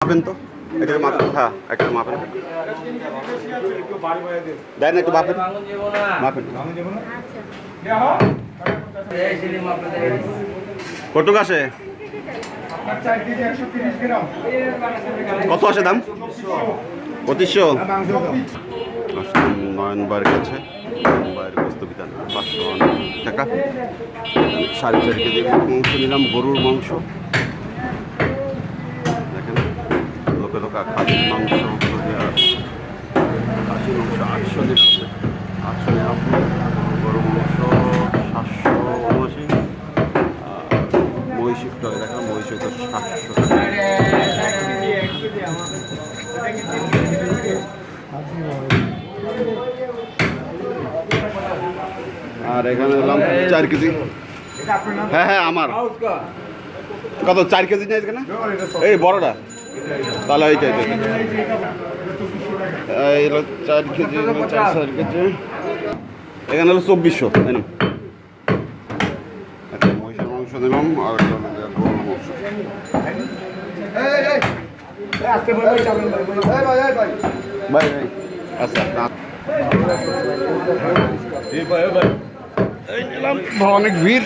মাপেন তো এটা মাপেন, হ্যাঁ একটা মাপেন, দেন একটু মাপেন মাপেন কটুক আসে, কত আসে দাম? 2500। নয়ন বার গেছে, নয়ন বস্তু বিধান 500 টাকা। 4.5 কেজি মাংস নিলাম, গরুর মাংস। দেখেন লোকে লোকা খাসির মাংস, খাসির মাংস 800 নিলাম, 800 নিলাম। গরুর মাংস 779। মহিষের টাকা দেখলাম, মহিষের তো 700 টাকা। আর এখানে এলাম 4 কেজি, হ্যাঁ হ্যাঁ আমার কত 4 কেজি নেই এখানে, এই বড়টা তাহলে এইটাই এই হলো 4 কেজি, 4 কেজি এখানে হলো 2400। তাই না, একটা মহিষের মাংস দিলাম আর গরুর মাংস। ভাই ভাই আচ্ছা এই নিলাম, অনেক ভিড়।